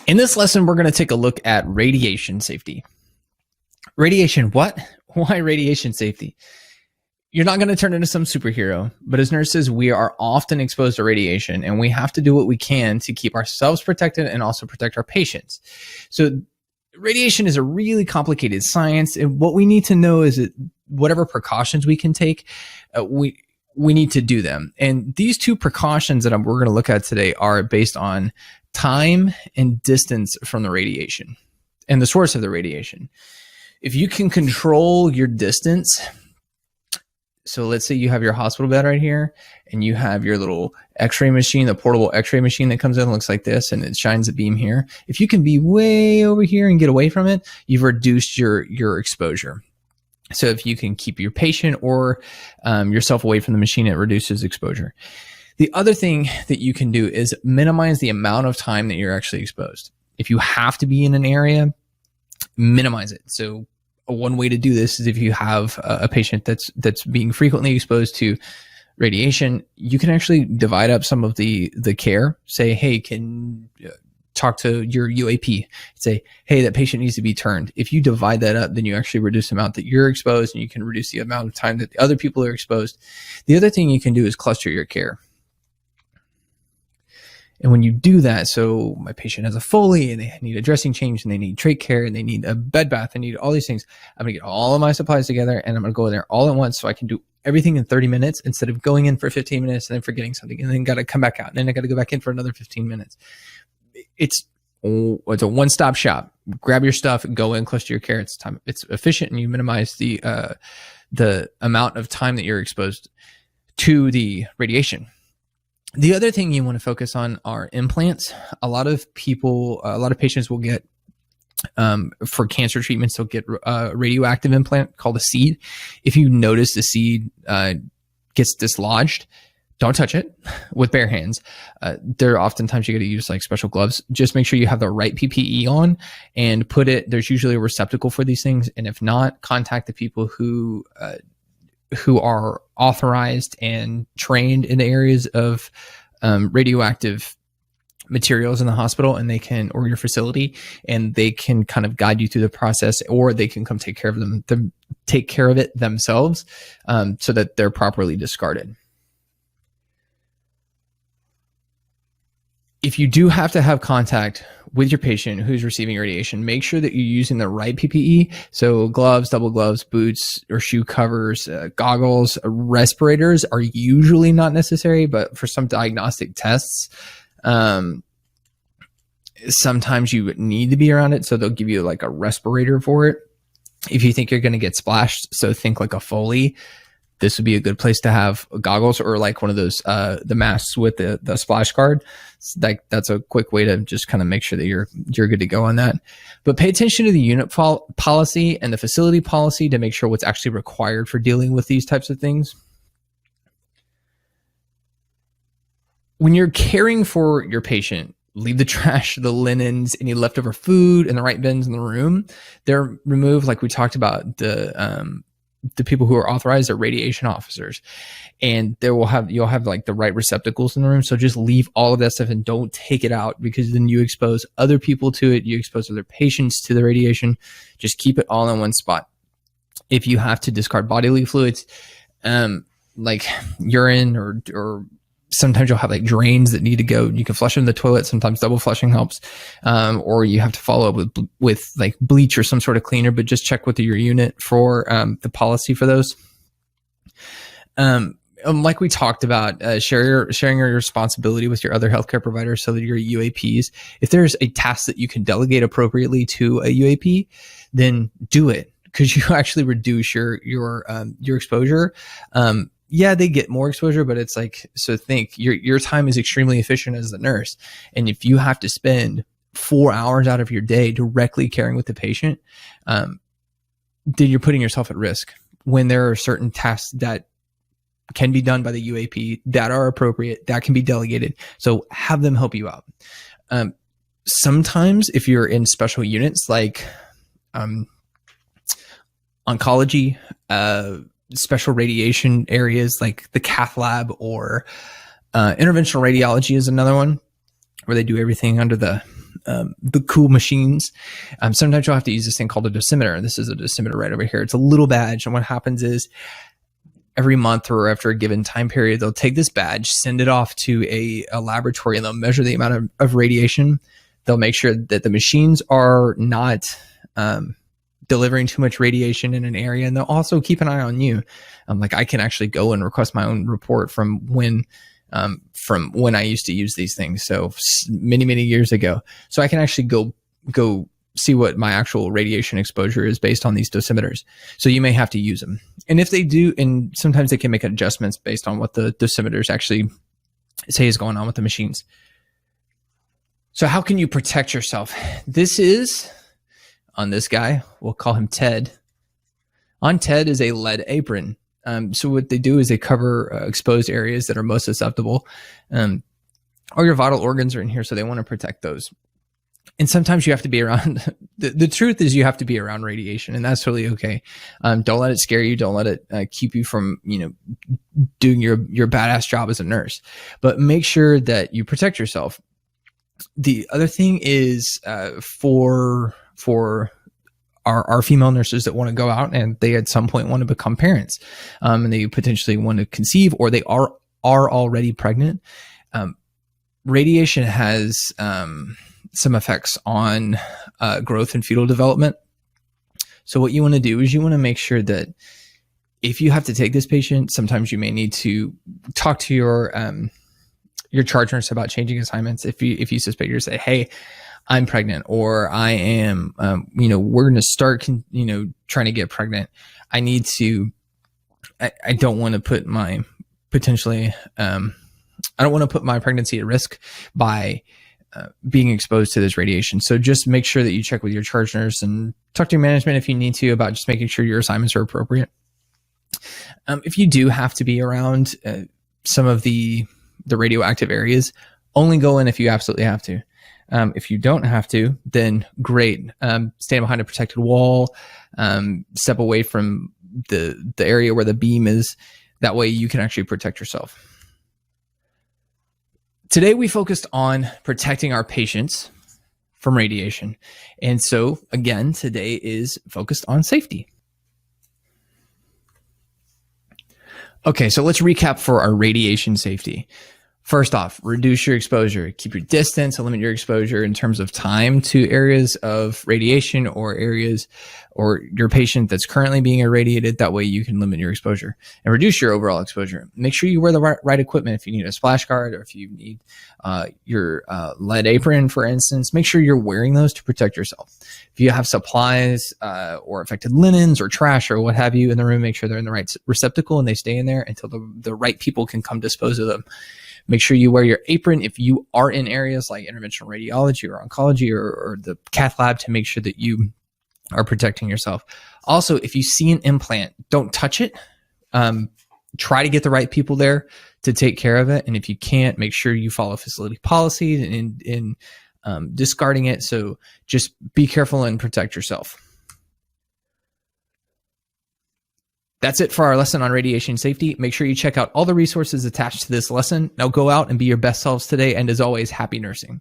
In this lesson, we're going to take a look at radiation safety. Radiation, what? Why radiation safety? You're not going to turn into some superhero, but as nurses, we are often exposed to radiation, and we have to do what we can to keep ourselves protected and also protect our patients. So radiation is a really complicated science, and what we need to know is that whatever precautions we can take, we need to do them. And these two precautions that we're going to look at today are based on time and distance from the radiation and the source of the radiation. If you can control your distance, so let's say you have your hospital bed right here and you have your little x-ray machine, the portable x-ray machine that comes in, looks like this, and it shines a beam here. If you can be way over here and get away from it, you've reduced your exposure. So if you can keep your patient or yourself away from the machine, it reduces exposure. The other thing that you can do is minimize the amount of time that you're actually exposed. If you have to be in an area, minimize it. So one way to do this is if you have a patient that's being frequently exposed to radiation, you can actually divide up some of the care. Say, hey, can talk to your UAP. Say, hey, that patient needs to be turned. If you divide that up, then you actually reduce the amount that you're exposed, and you can reduce the amount of time that the other people are exposed. The other thing you can do is cluster your care. And when you do that, so my patient has a Foley and they need a dressing change and they need trach care and they need a bed bath and need all these things, I'm going to get all of my supplies together and I'm going to go in there all at once so I can do everything in 30 minutes instead of going in for 15 minutes and then forgetting something and then got to come back out and then I got to go back in for another 15 minutes. It's a one-stop shop. Grab your stuff, go in, cluster your care. It's efficient, and you minimize the amount of time that you're exposed to the radiation. The other thing you want to focus on are implants. A lot of patients will get, for cancer treatments, they'll get a radioactive implant called a seed. If you notice the seed gets dislodged, don't touch it with bare hands. Oftentimes you got to use like special gloves. Just make sure you have the right PPE on and put it, there's usually a receptacle for these things. And if not, contact the people who are authorized and trained in the areas of radioactive materials in the hospital, and they can, or your facility, and they can kind of guide you through the process, or they can come take care of it themselves, so that they're properly discarded. If you do have to have contact with your patient who's receiving radiation, make sure that you're using the right PPE. So gloves, double gloves, boots or shoe covers, goggles, respirators are usually not necessary, but for some diagnostic tests, sometimes you need to be around it. So they'll give you like a respirator for it. If you think you're going to get splashed, so think like a Foley, this would be a good place to have goggles, or like one of those, the masks with the splash guard. That's a quick way to just kind of make sure that you're good to go on that. But pay attention to the unit policy and the facility policy to make sure what's actually required for dealing with these types of things. When you're caring for your patient, leave the trash, the linens, any leftover food in the right bins in the room. They're removed, like we talked about, the people who are authorized are radiation officers, and you'll have like the right receptacles in the room. So just leave all of that stuff and don't take it out, because then you expose other people to it. You expose other patients to the radiation. Just keep it all in one spot. If you have to discard bodily fluids, like urine or sometimes you'll have like drains that need to go. You can flush them in the toilet. Sometimes double flushing helps. Or you have to follow up with like bleach or some sort of cleaner, but just check with your unit for the policy for those. Like we talked about, sharing your responsibility with your other healthcare providers, so that your UAPs, if there's a task that you can delegate appropriately to a UAP, then do it, because you actually reduce your exposure. Yeah, they get more exposure, but it's like, so think your time is extremely efficient as the nurse. And if you have to spend 4 hours out of your day directly caring with the patient, then you're putting yourself at risk, when there are certain tasks that can be done by the UAP that are appropriate, that can be delegated. So have them help you out. Sometimes if you're in special units like oncology, special radiation areas like the cath lab, or interventional radiology is another one, where they do everything under the the cool machines. Sometimes you'll have to use this thing called a dosimeter. This is a dosimeter right over here. It's a little badge. And what happens is every month or after a given time period, they'll take this badge, send it off to a laboratory, and they'll measure the amount of radiation. They'll make sure that the machines are not delivering too much radiation in an area. And they'll also keep an eye on you. Like I can actually go and request my own report from when I used to use these things. So many, many years ago. So I can actually go see what my actual radiation exposure is based on these dosimeters. So you may have to use them. And if they do, and sometimes they can make adjustments based on what the dosimeters actually say is going on with the machines. So how can you protect yourself? This is on this guy. We'll call him Ted. On Ted is a lead apron. So what they do is they cover exposed areas that are most susceptible. All your vital organs are in here, so they want to protect those. And sometimes you have to be around. The truth is you have to be around radiation, and that's really okay. Don't let it scare you. Don't let it keep you from doing your badass job as a nurse. But make sure that you protect yourself. The other thing is for our female nurses that want to go out and they at some point want to become parents, and they potentially want to conceive, or they are already pregnant. Radiation has some effects on growth and fetal development. So what you want to do is you want to make sure that if you have to take this patient, sometimes you may need to talk to your charge nurse about changing assignments. If you suspect, you say, hey, I'm pregnant, or I am, we're going to start, trying to get pregnant. I need to, I don't want to put my potentially, I don't want to put my pregnancy at risk by being exposed to this radiation. So just make sure that you check with your charge nurse and talk to your management if you need to about just making sure your assignments are appropriate. If you do have to be around some of the radioactive areas, only go in if you absolutely have to. If you don't have to, then great. Stand behind a protected wall, step away from the area where the beam is. That way you can actually protect yourself. Today we focused on protecting our patients from radiation. And so again, today is focused on safety. Okay, so let's recap for our radiation safety. First off, reduce your exposure, keep your distance, and limit your exposure in terms of time to areas of radiation or areas or your patient that's currently being irradiated. That way you can limit your exposure and reduce your overall exposure. Make sure you wear the right equipment. If you need a splash guard or if you need your lead apron, for instance, make sure you're wearing those to protect yourself. If you have supplies or affected linens or trash or what have you in the room, make sure they're in the right receptacle and they stay in there until the right people can come dispose of them. Make sure you wear your apron if you are in areas like interventional radiology or oncology or the cath lab to make sure that you are protecting yourself. Also, if you see an implant, don't touch it. Try to get the right people there to take care of it. And if you can't, make sure you follow facility policies in discarding it. So just be careful and protect yourself. That's it for our lesson on radiation safety. Make sure you check out all the resources attached to this lesson. Now go out and be your best selves today. And as always, happy nursing.